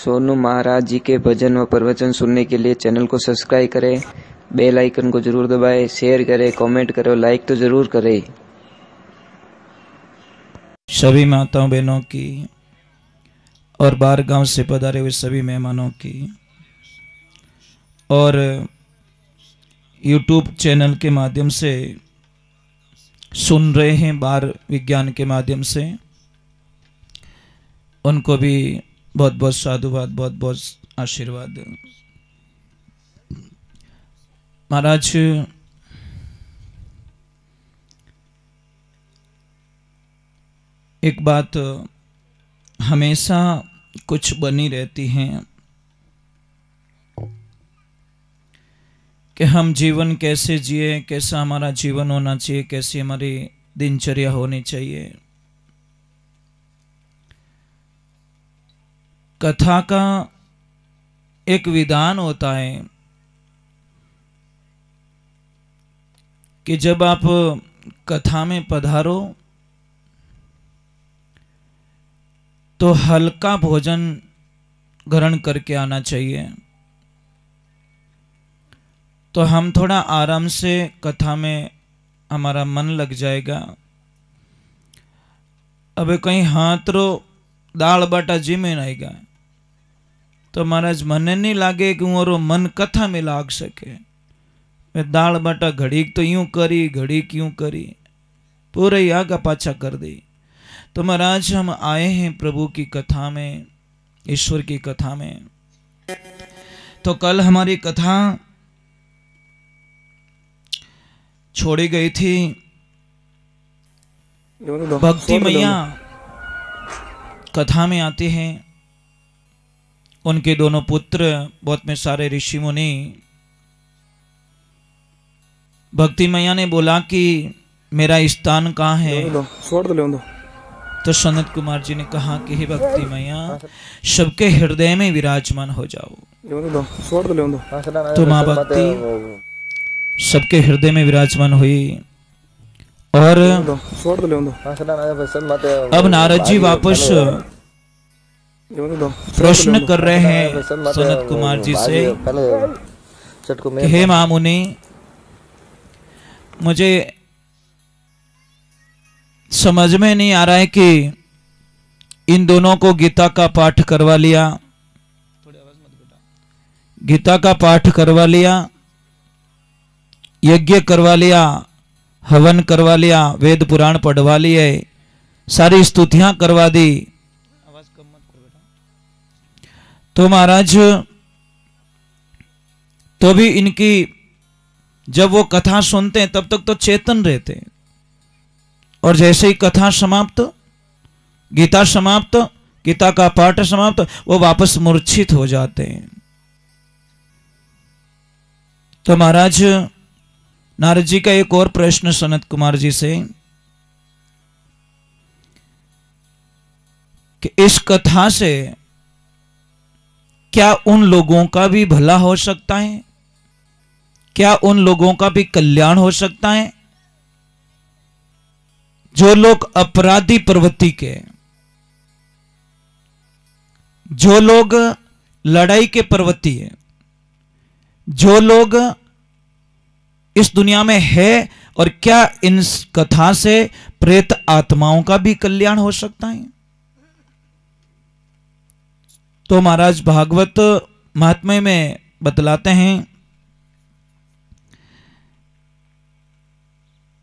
सोनू महाराज जी के भजन व प्रवचन सुनने के लिए चैनल को सब्सक्राइब करें, बेल आइकन को जरूर दबाएं, शेयर करें, कमेंट करें और लाइक तो जरूर करें। सभी माताओं बहनों की और बाहर गांव से पधारे हुए सभी मेहमानों की और YouTube चैनल के माध्यम से सुन रहे हैं बार विज्ञान के माध्यम से, उनको भी बहुत बहुत साधुवाद, बहुत बहुत आशीर्वाद। महाराज, एक बात हमेशा कुछ बनी रहती है कि हम जीवन कैसे जिए, कैसा हमारा जीवन होना चाहिए, कैसी हमारी दिनचर्या होनी चाहिए। कथा का एक विधान होता है कि जब आप कथा में पधारो तो हल्का भोजन ग्रहण करके आना चाहिए, तो हम थोड़ा आराम से कथा में हमारा मन लग जाएगा। अब कहीं हाथ रो दाल बाटा जी में नहीं गए तो महाराज मन नहीं लागे कि मोरो मन कथा में लाग सके। दाल बाटा घड़ी तो यूं करी, घड़ी क्यों करी, पूरे ही आगा पाछा कर दी। तो महाराज हम आए हैं प्रभु की कथा में, ईश्वर की कथा में। तो कल हमारी कथा छोड़ी गई थी, भक्ति मैया कथा में आते हैं, उनके दोनों पुत्र, बहुत में सारे ऋषि मुनि। भक्ति मैया ने बोला कि मेरा स्थान कहाँ है, तो सनत कुमार जी ने कहा कि हे भक्ति मैया, सबके हृदय में विराजमान हो जाओ। तो माँ भक्ति सबके हृदय में विराजमान हुई और अब नारद जी वापस प्रश्न कर रहे हैं सनत कुमार जी से कि हे महामुनि, मुझे समझ में नहीं आ रहा है कि इन दोनों को गीता का पाठ करवा लिया, गीता का पाठ करवा लिया, यज्ञ करवा लिया, हवन करवा लिया, वेद पुराण पढ़वा लिए, सारी स्तुतियां करवा दी, तो महाराज तो भी इनकी जब वो कथा सुनते हैं तब तक तो चेतन रहते हैं, और जैसे ही कथा समाप्त, गीता समाप्त, गीता का पाठ समाप्त, वो वापस मूर्छित हो जाते हैं। तो महाराज नारद जी का एक और प्रश्न सनत कुमार जी से कि इस कथा से क्या उन लोगों का भी भला हो सकता है, क्या उन लोगों का भी कल्याण हो सकता है जो लोग अपराधी प्रवृत्ति के, जो लोग लड़ाई के प्रवृत्ति है, जो लोग इस दुनिया में है, और क्या इन कथा से प्रेत आत्माओं का भी कल्याण हो सकता है? तो महाराज भागवत महात्म्य में बतलाते हैं,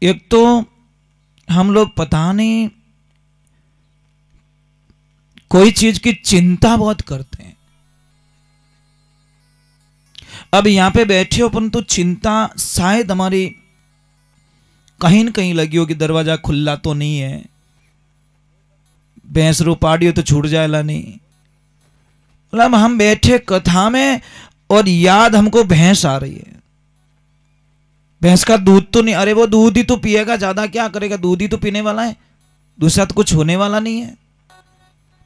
एक तो हम लोग पता नहीं कोई चीज की चिंता बहुत करते हैं। अब यहां पे बैठे हो परंतु चिंता शायद हमारी कहीं न कहीं लगी हो कि दरवाजा खुला तो नहीं है, भैंस रो पाड़ी हो तो छूट जाएला नहीं। मतलब हम बैठे कथा में और याद हमको भैंस आ रही है, भैंस का दूध तो नहीं, अरे वो दूध ही तो पिएगा, ज्यादा क्या करेगा, दूध ही तो पीने वाला है, दूसरा तो कुछ होने वाला नहीं है।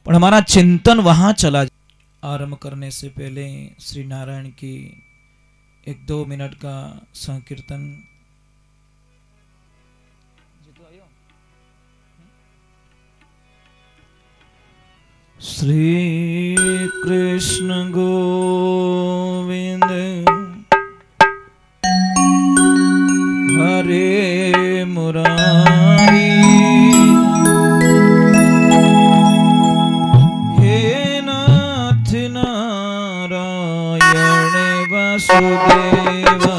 पर हमारा चिंतन वहां चला। आरंभ करने से पहले श्री नारायण की 1-2 मिनट का संकीर्तन। श्री कृष्ण गोविंद हरे मुरारी, हे नाथ नारायण वासुदेवा।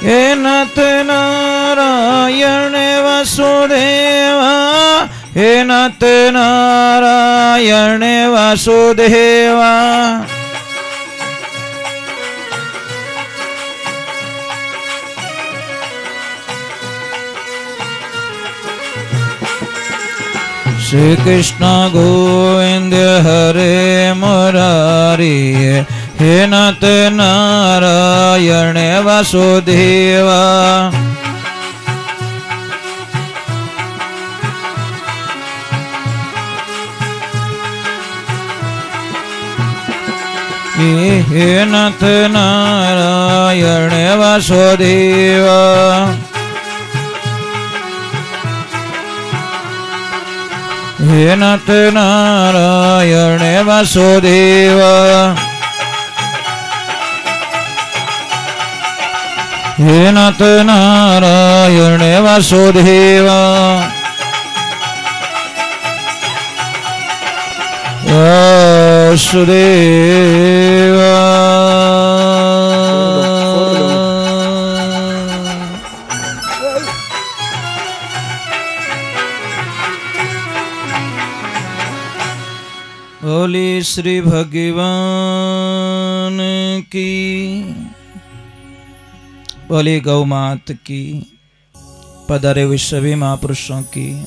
हे नाथ नारायण वासुदेवा, हे नाथ नारायण वासुदेवा। श्री कृष्ण गोविंद हरे मुरारी, हे नाथ नारायण वासुदेवा। हे नाथ नारायण वासुदेवा। हे नाथ नारायण वासुदेवा। हे नाथ नारायण वासुदेवा। वासुदेवा। बोली श्री भगवान की, बोली गौ मात की, पधारे हुए सभी महापुरुषों की।